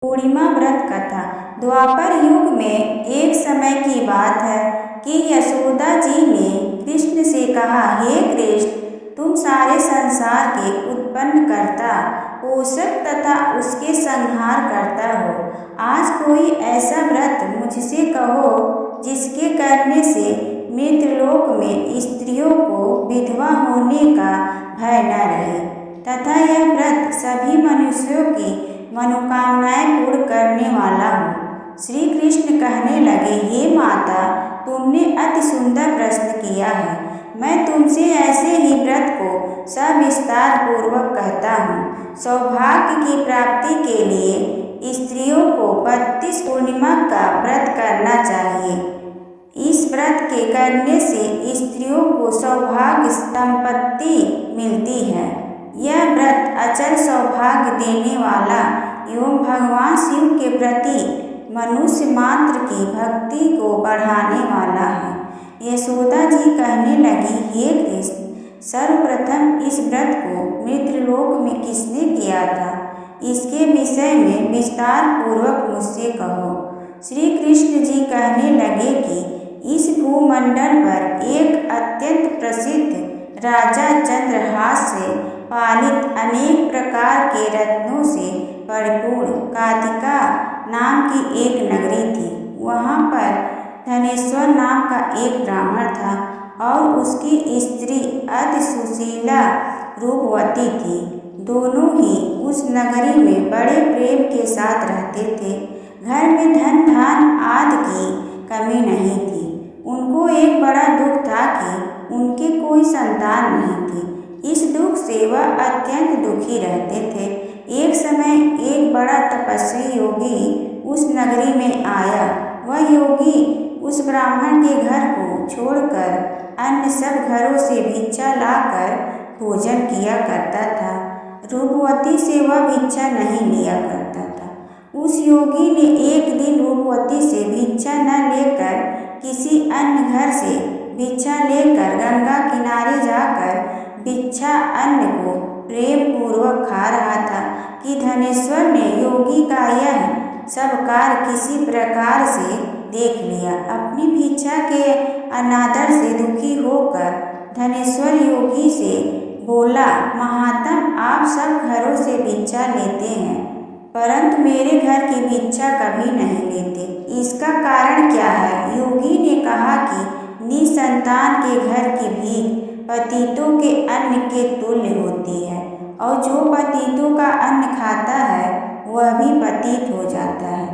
पूर्णिमा व्रत कथा। द्वापर युग में एक समय की बात है कि यशोदा जी ने कृष्ण से कहा, हे कृष्ण, तुम सारे संसार के उत्पन्न करता, पोषक तथा उसके संहार करता हो। आज कोई ऐसा व्रत मुझसे कहो जिसके करने से मृतलोक में स्त्रियों को विधवा होने का भय न रहे तथा यह व्रत सभी मनुष्यों की मनोकामनाएं पूर्ण करने वाला हो। श्री कृष्ण कहने लगे, हे माता, तुमने अति सुंदर प्रश्न किया है। मैं तुमसे ऐसे ही व्रत को सविस्तार पूर्वक कहता हूँ। सौभाग्य की प्राप्ति के लिए स्त्रियों को 32 पूर्णिमा का व्रत करना चाहिए। इस व्रत के करने से स्त्रियों को सौभाग्य संपत्ति मिलती है। यह व्रत अचल सौभाग्य देने वाला एवं भगवान शिव के प्रति मनुष्य मात्र की भक्ति को बढ़ाने वाला है। यशोदा जी कहने लगी, हे कृष्ण, सर्वप्रथम इस व्रत को मृतलोक में किसने किया था, इसके विषय में विस्तार पूर्वक मुझसे कहो। श्री कृष्ण जी कहने लगे कि इस भूमंडल पर एक अत्यंत प्रसिद्ध राजा चंद्रहास से पालित अनेक प्रकार के रत्नों से परिपूर्ण कादिका नाम की एक नगरी थी। वहाँ पर धनेश्वर नाम का एक ब्राह्मण था और उसकी स्त्री अति सुशीला रूपवती थी। दोनों ही उस नगरी में बड़े प्रेम के साथ रहते थे। घर में धन धान आदि की कमी नहीं थी। उनको एक बड़ा दुख था कि उनके कोई संतान नहीं थी। इस दुख से वह अत्यंत दुखी रहते थे। एक समय एक बड़ा तपस्वी योगी उस नगरी में आया। वह योगी उस ब्राह्मण के घर को छोड़कर अन्य सब घरों से भिक्षा लाकर भोजन किया करता था। रूपवती से वह भिक्षा नहीं लिया करता था। उस योगी ने एक दिन रूपवती से भिक्षा न लेकर किसी अन्य घर से भिक्षा लेकर गंगा किनारे जाकर भिक्षा अन्न को प्रेम पूर्वक खा रहा था कि धनेश्वर ने योगी का यह सब कार्य किसी प्रकार से देख लिया। अपनी भिक्षा के अनादर से दुखी होकर धनेश्वर योगी से बोला, महात्म, आप सब घरों से भिक्षा लेते हैं परंतु मेरे घर की भिक्षा कभी नहीं लेते, इसका कारण क्या है? योगी ने कहा कि निसंतान के घर की भीख पतितों के अन्न के तुल्य होती है और जो पतितों का अन्न खाता है वह भी पतित हो जाता है।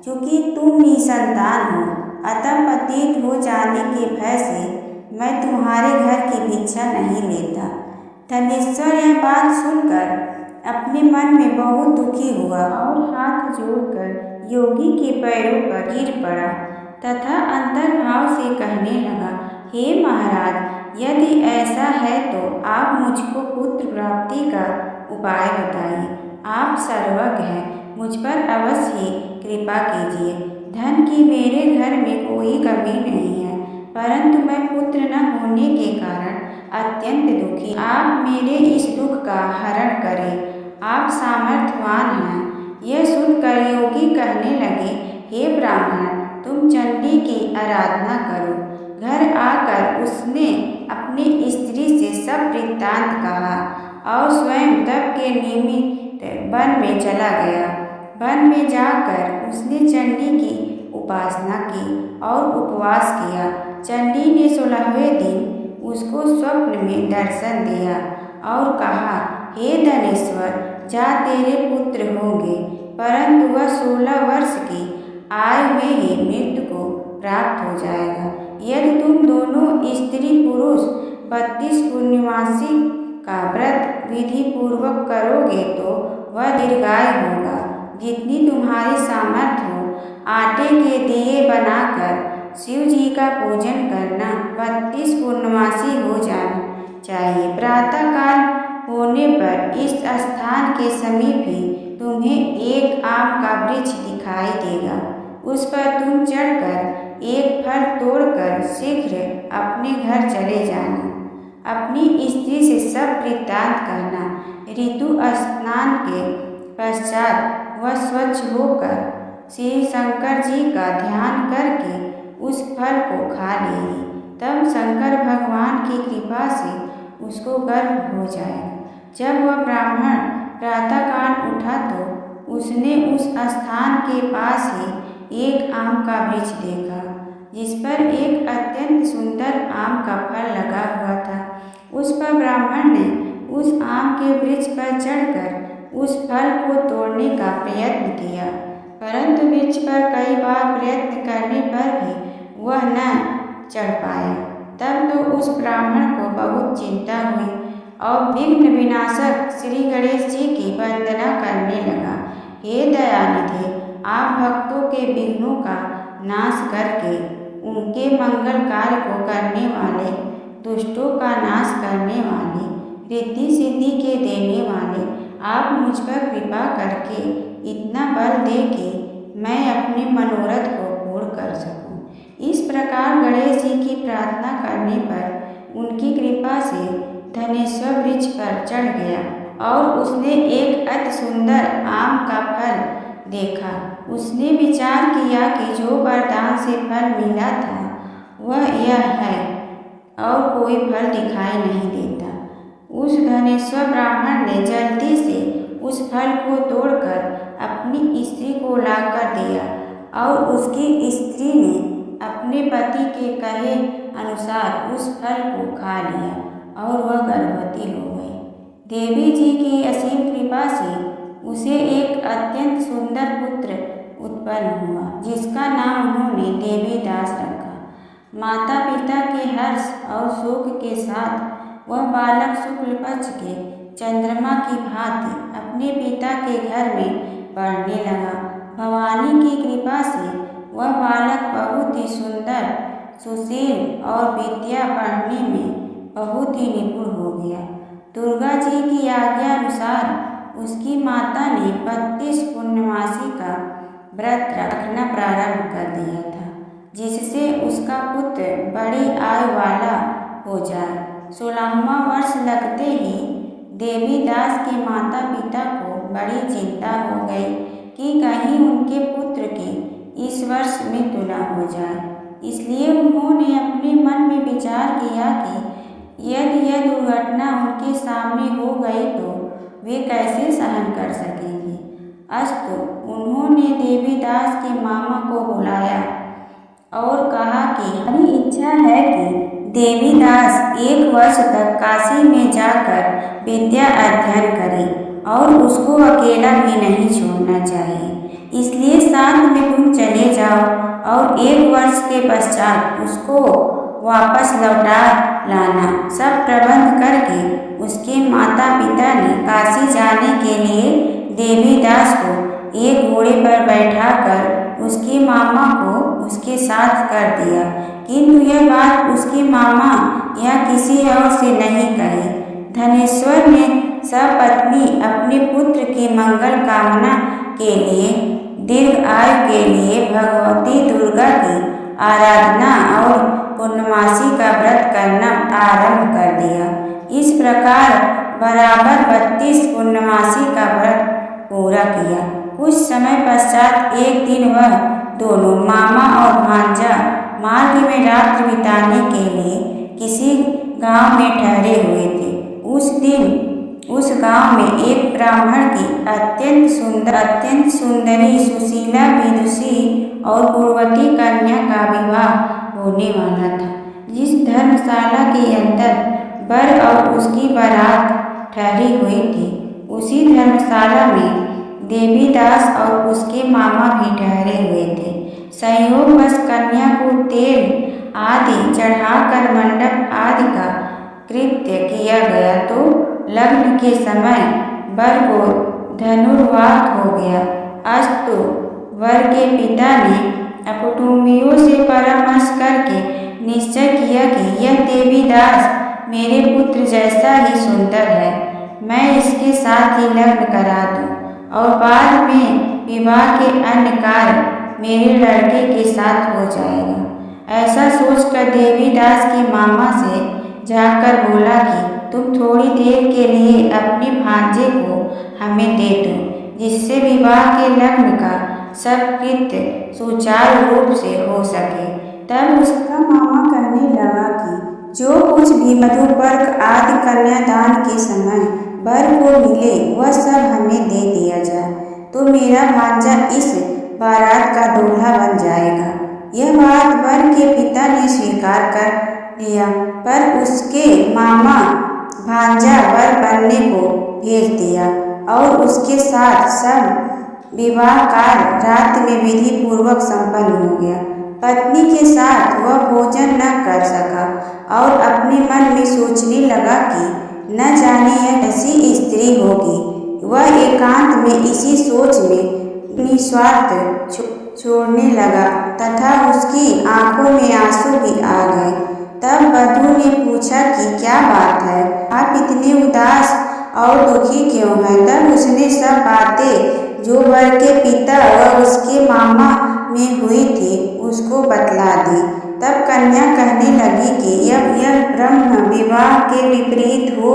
क्योंकि तुम निसंतान हो, अतः पतित हो जाने के भय से मैं तुम्हारे घर की भिक्षा नहीं लेता। धनेश्वर यह बात सुनकर अपने मन में बहुत दुखी हुआ और हाथ जोड़कर योगी के पैरों पर गिर पड़ा तथा अंतर्भाव से कहने लगा, हे महाराज, यदि ऐसा है तो आप मुझको पुत्र प्राप्ति का उपाय बताइए। आप सर्वज्ञ हैं, मुझ पर अवश्य ही कृपा कीजिए। धन की मेरे घर में कोई कमी नहीं है परंतु मैं पुत्र न होने के कारण अत्यंत दुखी। आप मेरे इस दुख का हरण करें, आप सामर्थ्यवान हैं। यह सुनकर योगी कहने लगे, हे ब्राह्मण, तुम चंडी की आराधना करो। घर आकर उसने अपनी स्त्री से सब वृत्तांत कहा और स्वयं तप के निमित्त वन में चला गया। वन में जाकर उसने चंडी की उपासना की और उपवास किया। चंडी ने 16वें दिन उसको स्वप्न में दर्शन दिया और कहा, हे धनेश्वर, जा तेरे पुत्र होंगे परंतु वह 16 वर्ष की आयु में ही मृत्यु को प्राप्त हो जाएगा। यदि तुम दोनों स्त्री पुरुष 32 पूर्णिमासी का व्रत विधि पूर्वक करोगे तो वह दीर्घायु होगा। जितनी तुम्हारी सामर्थ्य हो, आटे के दिए बनाकर शिव जी का पूजन करना। 32 पूर्णमासी हो जाना चाहिए। प्रातःकाल होने पर इस स्थान के समीप ही तुम्हें एक आम का वृक्ष दिखाई देगा। उस पर तुम चढ़कर एक फल तोड़कर शीघ्र अपने घर चले जाना। अपनी स्त्री से सब वृत्तांत कहना। ऋतु स्नान के पश्चात वह स्वच्छ होकर श्री शंकर जी का ध्यान करके उस फल को खा लेगी। तब शंकर भगवान की कृपा से उसको गर्भ हो जाएगा। जब वह ब्राह्मण प्रातःकाल उठा तो उसने उस स्थान के पास ही एक आम का वृक्ष देखा, जिस पर एक अत्यंत सुंदर आम का फल लगा हुआ था। उस पर ब्राह्मण ने उस आम के वृक्ष पर चढ़कर उस फल को तोड़ने का प्रयत्न किया, परंतु वृक्ष पर कई बार प्रयत्न करने पर भी वह न चढ़ पाया। तब तो उस ब्राह्मण को बहुत चिंता हुई और विघ्न विनाशक श्री गणेश जी की वंदना करने लगा। हे दयानिधि, आप भक्तों के विघ्नों का नाश करके उनके मंगल कार्य को करने वाले, दुष्टों का नाश करने वाले, रिद्धि सिद्धि के देने वाले, आप मुझ पर कृपा करके इतना बल दे कि मैं अपने मनोरथ को पूर्ण कर सकूं। इस प्रकार गणेश जी की प्रार्थना करने पर उनकी कृपा से धनेश्वर वृक्ष पर चढ़ गया और उसने एक अति सुंदर आम का फल देखा। उसने विचार किया कि जो वरदान से फल मिला था वह यह है और कोई फल दिखाई नहीं देता। उस धनेश्वर ब्राह्मण ने जल्दी से उस फल को तोड़कर अपनी स्त्री को लाकर दिया और उसकी स्त्री ने अपने पति के कहे अनुसार उस फल को खा लिया और वह गर्भवती हो गई। देवी जी की असीम कृपा से उसे एक अत्यंत सुंदर पुत्र उत्पन्न हुआ, जिसका नाम उन्होंने देवीदास रखा। माता पिता के हर्ष और शोक के साथ वह बालक शुक्ल पक्ष के चंद्रमा की भांति अपने पिता के घर में पढ़ने लगा। भवानी की कृपा से वह बालक बहुत ही सुंदर, सुशील और विद्या पढ़ने में बहुत ही निपुण हो गया। दुर्गा जी की आज्ञा अनुसार उसकी माता ने 32 पूर्णमासी का व्रत रखना प्रारंभ कर दिया था, जिससे उसका पुत्र बड़ी आयु वाला हो जाए। 16वां वर्ष लगते ही देवीदास के माता पिता को बड़ी चिंता हो गई कि कहीं उनके पुत्र की इस वर्ष मृत्यु न हो जाए। इसलिए उन्होंने अपने मन में विचार किया कि यदि यह दुर्घटना उनके सामने हो गई तो वे कैसे सहन कर सकेंगे। अस्तु उन्होंने देवीदास के मामा को बुलाया और कहा कि मेरी इच्छा है कि देवीदास 1 वर्ष तक काशी में जाकर विद्या अध्ययन करे और उसको अकेला भी नहीं छोड़ना चाहिए। इसलिए साथ में तुम चले जाओ और 1 वर्ष के पश्चात उसको वापस लौटा लाना। सब प्रबंध करके उसके माता पिता ने काशी जाने के लिए देवीदास को एक घोड़े पर बैठाकर उसके मामा को उसके साथ कर दिया, किंतु यह बात उसके मामा या किसी और से नहीं कही। धनेश्वर ने सपत्नी अपने पुत्र की मंगल कामना के लिए, दीर्घ आयु के लिए भगवती दुर्गा की आराधना और पूर्णमासी का व्रत करना आरंभ कर दिया। इस प्रकार बराबर 32 पूर्णमासी का व्रत पूरा किया। कुछ समय पश्चात एक दिन वह दोनों मामा और भांजा मार्ग में रात्रि बिताने के लिए किसी गांव में ठहरे हुए थे। उस दिन उस गांव में एक ब्राह्मण की अत्यंत सुंदरी, सुशीला, विदुषी और पूर्वती कन्या का विवाह होने वाला था। जिस धर्मशाला के अंदर वर और उसकी बारात ठहरी हुई थी, उसी धर्मशाला में देवीदास और उसके मामा भी ठहरे हुए थे। संयोगवश कन्या को तेल आदि चढ़ाकर मंडप आदि का कृत्य किया गया तो लग्न के समय वर को धनुर्वात हो गया। अस्तु वर के पिता ने कुटुंबियों से परामर्श करके निश्चय किया कि यह देवीदास मेरे पुत्र जैसा ही सुंदर है, मैं इसके साथ ही लग्न करा दूं और बाद में विवाह के अन्य कार्य मेरे लड़के के साथ हो जाएगा। ऐसा सोचकर देवीदास के मामा से जाकर बोला कि तुम थोड़ी देर के लिए अपने भांजे को हमें दे दो, जिससे विवाह के लग्न का सब कृत्य सुचारू रूप से हो सके। तब उसका मामा कहने लगा कि जो कुछ भी मधुपर्क आदि कन्यादान के समय वर को मिले वह सब हमें दे दिया जाए, तो मेरा भांजा इस बारात का दूल्हा बन जाएगा। यह बात वर के पिता ने स्वीकार कर लिया, पर उसके मामा भांजा वर बनने को भेज दिया और उसके साथ सब विवाह कार्य रात में विधि पूर्वक संपन्न हो गया। पत्नी के साथ वह भोजन न कर सका और अपने मन में सोचने लगा कि न जाने यह कैसी स्त्री होगी। वह एकांत में इसी सोच में निस्वार्थ छोड़ने लगा तथा उसकी आंखों में आंसू भी आ गए। तब वधू ने पूछा कि क्या बात है, आप इतने उदास और दुखी क्यों हैं? तब उसने सब बातें जो वर के पिता व उसके मामा में हुई थी उसको बतला दी। तब कन्या कहने लगी कि यह ब्रह्म विवाह के विपरीत हो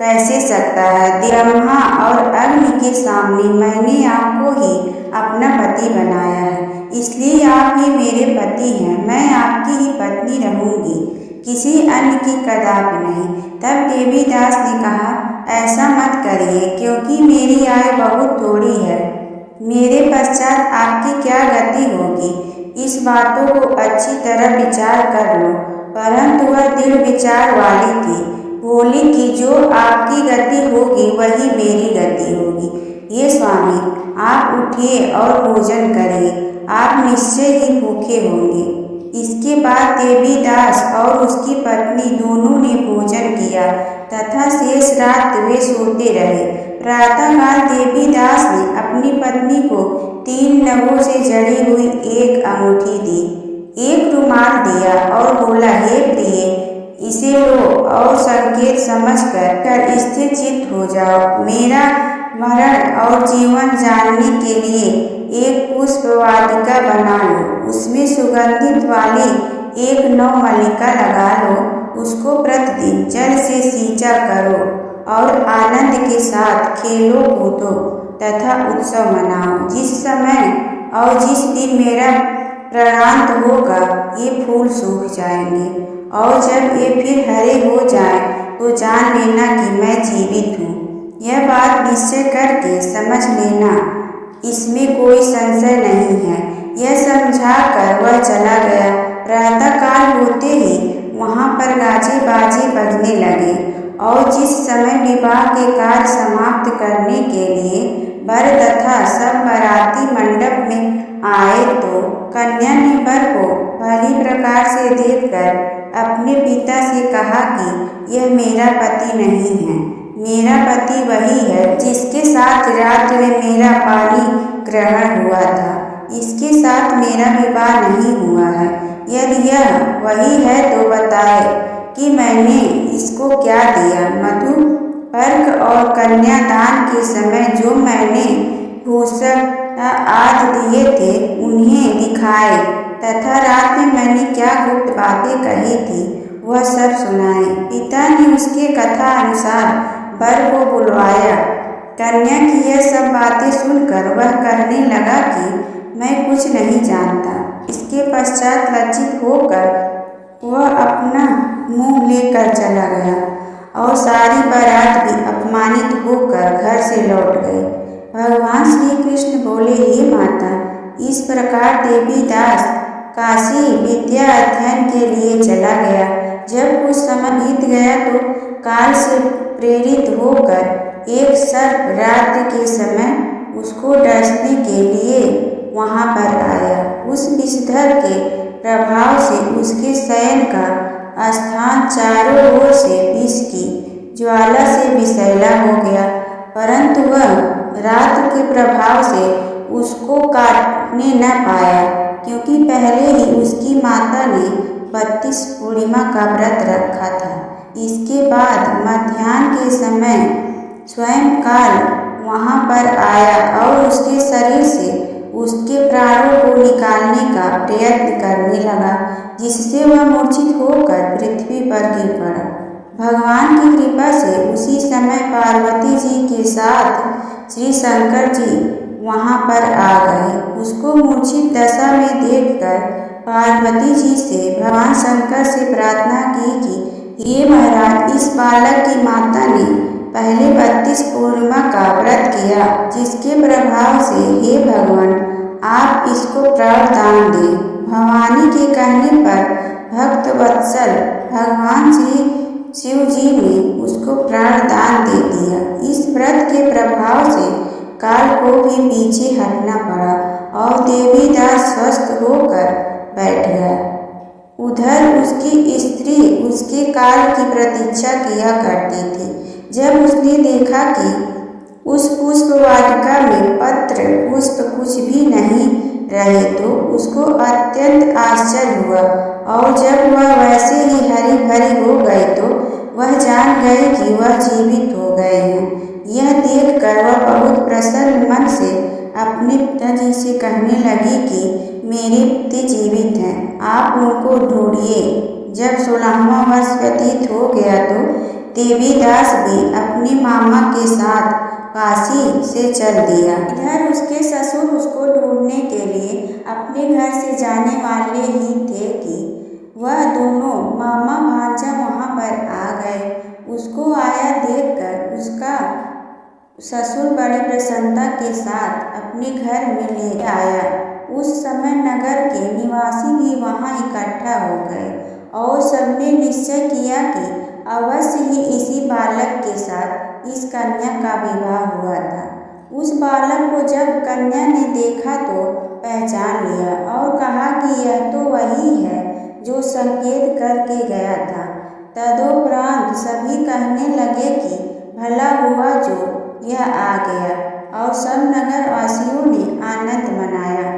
कैसे सकता है? ब्रह्मा और अग्नि के सामने मैंने आपको ही अपना पति बनाया है, इसलिए आप ही मेरे पति हैं। मैं आपकी ही पत्नी रहूंगी, किसी अन्य की कदापि नहीं। तब देवीदास ने कहा, ऐसा मत करिए, क्योंकि मेरी आयु बहुत थोड़ी है। मेरे पश्चात आपकी क्या गति होगी, इस बातों को अच्छी तरह विचार कर लो। परंतु वह दृढ़ विचार वाली थी, बोली कि जो आपकी गति होगी वही मेरी गति होगी। ये स्वामी, आप उठिए और भोजन करिए, आप निश्चय ही भूखे होंगे। इसके बाद देवीदास और उसकी पत्नी दोनों ने भोजन किया तथा शेष रात वे सोते रहे। प्रातःकाल देवीदास ने अपनी पत्नी को 3 नगों से जड़ी हुई एक अंगूठी दी, एक रुमाल दिया और बोला, हे प्रिय, इसे लो और संकेत समझकर स्थिर चित्त हो जाओ। मेरा मरण और जीवन जानने के लिए एक पुष्प वाटिका बना लो, उसमें सुगंधित वाली एक नवमल्लिका लगा लो, उसको प्रतिदिन जल से सींचा करो और आनंद के साथ खेलो कूदो तथा उत्सव मनाओ। जिस समय और जिस दिन मेरा प्राणांत होगा ये फूल सूख जाएंगे और जब ये फिर हरे हो जाएं तो जान लेना कि मैं जीवित हूँ। यह बात निश्चय करके समझ लेना, इसमें कोई संशय नहीं है। यह समझाकर वह चला गया। प्रातःकाल होते ही वहाँ पर गाजे बाजे बजने लगे और जिस समय विवाह के कार्य समाप्त करने के लिए वर तथा सब बाराती मंडप में आए तो कन्या ने वर को भली प्रकार से देखकर अपने पिता से कहा कि यह मेरा पति नहीं है, मेरा पति वही है जिसके साथ रात में मेरा पानी ग्रहण हुआ था, इसके साथ मेरा विवाह नहीं हुआ है। यदि यह वही है तो बताए कि मैंने इसको क्या दिया। मधु पर्क और कन्यादान के समय जो मैंने भूषण आदि दिए थे उन्हें दिखाए तथा रात में मैंने क्या गुप्त बातें कही थी वह सब सुनाए। पिता ने उसके कथा अनुसार वर को बुलवाया। कन्या की यह सब बातें सुनकर वह कहने लगा कि मैं कुछ नहीं जानता। इसके पश्चात लज्जित होकर वह अपना मुंह लेकर चला गया और सारी बारात भी अपमानित होकर घर से लौट गई। भगवान श्री कृष्ण बोले, हे माता, इस प्रकार देवीदास काशी विद्या अध्ययन के लिए चला गया। जब कुछ समय बीत गया तो काल से प्रेरित होकर एक सर्प रात्रि के समय उसको डसने के लिए वहाँ पर आया। उस विषधर के प्रभाव से उसके शयन का स्थान चारों ओर से विष की ज्वाला से विषैला हो गया, परंतु वह रात के प्रभाव से उसको काटने न पाया, क्योंकि पहले ही उसकी माता ने 32 पूर्णिमा का व्रत रखा था। इसके बाद मध्याह्न के समय स्वयं काल वहाँ पर आया और उसके शरीर से उसके प्राणों को निकालने का प्रयत्न करने लगा, जिससे वह मूर्छित होकर पृथ्वी पर गिर पड़ा। भगवान की कृपा से उसी समय पार्वती जी के साथ श्री शंकर जी वहां पर आ गए। उसको मूर्छित दशा में देखकर पार्वती जी से भगवान शंकर से प्रार्थना की कि हे महाराज, इस बालक की माता ने पहले 32 पूर्णिमा का व्रत किया, जिसके प्रभाव से हे भगवान आप इसको प्राण दान दें। भवानी के कहने पर भक्त वत्सल भगवान श्री शिव जी ने उसको प्राण दान दे दिया। इस व्रत के प्रभाव से काल को भी पीछे हटना पड़ा और देवीदास स्वस्थ होकर बैठ गया। उधर उसकी स्त्री उसके काल की प्रतीक्षा किया करती थी। जब उसने देखा कि उस पुष्प वाटिका में पत्र पुष्प कुछ भी नहीं रहे तो उसको अत्यंत आश्चर्य हुआ, और जब वह वैसे ही हरी भरी हो गई तो वह जान गए कि वह जीवित हो गए हैं। यह देखकर वह बहुत प्रसन्न मन से अपने पिताजी से कहने लगी कि मेरे पति जीवित हैं, आप उनको ढूंढिए। जब 16वां वर्ष व्यतीत हो गया तो देवीदास भी अपने मामा के साथ काशी से चल दिया। इधर उसके ससुर उसको ढूंढने के लिए अपने घर से जाने वाले ही थे कि वह दोनों मामा भांजा वहां पर आ गए। उसको आया देखकर उसका ससुर बड़ी प्रसन्नता के साथ अपने घर में ले आया। उस समय नगर के निवासी भी वहां इकट्ठा हो गए और सबने निश्चय किया कि अवश्य ही इसी बालक के साथ इस कन्या का विवाह हुआ था। उस बालक को जब कन्या ने देखा तो पहचान लिया और कहा कि यह तो वही है जो संकेत करके गया था। तदोपरांत सभी कहने लगे कि भला हुआ जो यह आ गया, और सब नगर वासियों ने आनंद मनाया।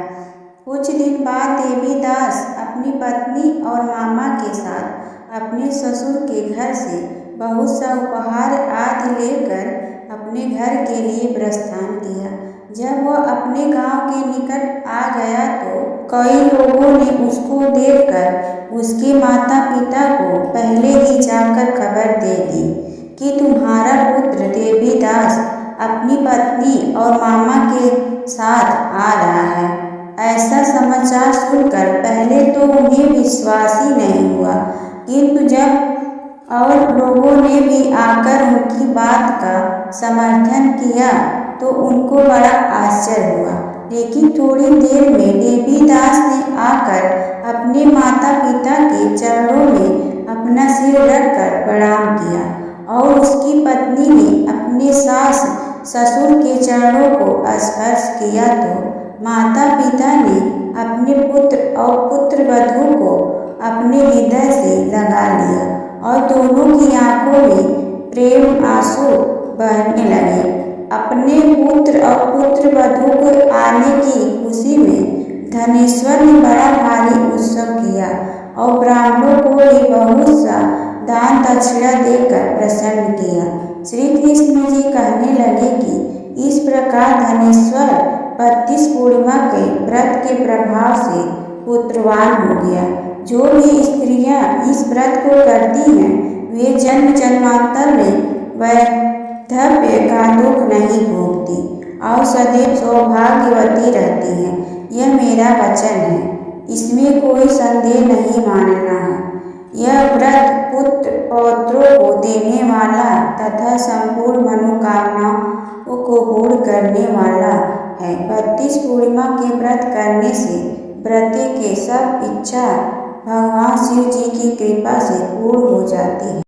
कुछ दिन बाद देवीदास अपनी पत्नी और मामा के साथ अपने ससुर के घर से बहुत सा उपहार आदि लेकर अपने घर के लिए प्रस्थान किया। जब वह अपने गांव के निकट आ गया तो कई लोगों ने उसको देखकर उसके माता पिता को पहले ही जाकर खबर दे दी कि तुम्हारा पुत्र देवीदास अपनी पत्नी और मामा के साथ आ रहा है। ऐसा समाचार सुनकर पहले तो उन्हें विश्वास ही नहीं हुआ, किंतु जब और लोगों ने भी आकर उनकी बात का समर्थन किया तो उनको बड़ा आश्चर्य हुआ। लेकिन थोड़ी देर में देवीदास ने आकर अपने माता पिता के चरणों में अपना सिर रखकर प्रणाम किया, और उसकी पत्नी ने अपने सास ससुर के चरणों को स्पर्श किया तो माता पिता ने अपने पुत्र और पुत्र वधू को अपने हृदय से लगा लिया और दोनों की आंखों में प्रेम आंसू बहने लगे। अपने पुत्र और पुत्र वधू को आने की खुशी में धनेश्वर ने बड़ा भारी उत्सव किया और ब्राह्मणों को भी बहुत सा दान दक्षिणा देकर प्रसन्न किया। श्री कृष्ण जी कहने लगे कि इस प्रकार धनेश्वर 32 पूर्णिमा के व्रत के प्रभाव से पुत्रवान हो गया। जो भी स्त्रियां इस व्रत को करती हैं वे जन्म जन्मांतर में वैधव्य का दुख नहीं भोगती और सदैव सौभाग्यवती रहती हैं। यह मेरा वचन है, इसमें कोई संदेह नहीं मानना है। यह व्रत पुत्र पौत्रों को देने वाला तथा संपूर्ण मनोकामनाओं को पूर्ण करने वाला है। 32 पूर्णिमा के व्रत करने से व्रती के सब इच्छा भगवान शिव जी की कृपा से पूर्ण हो जाती है।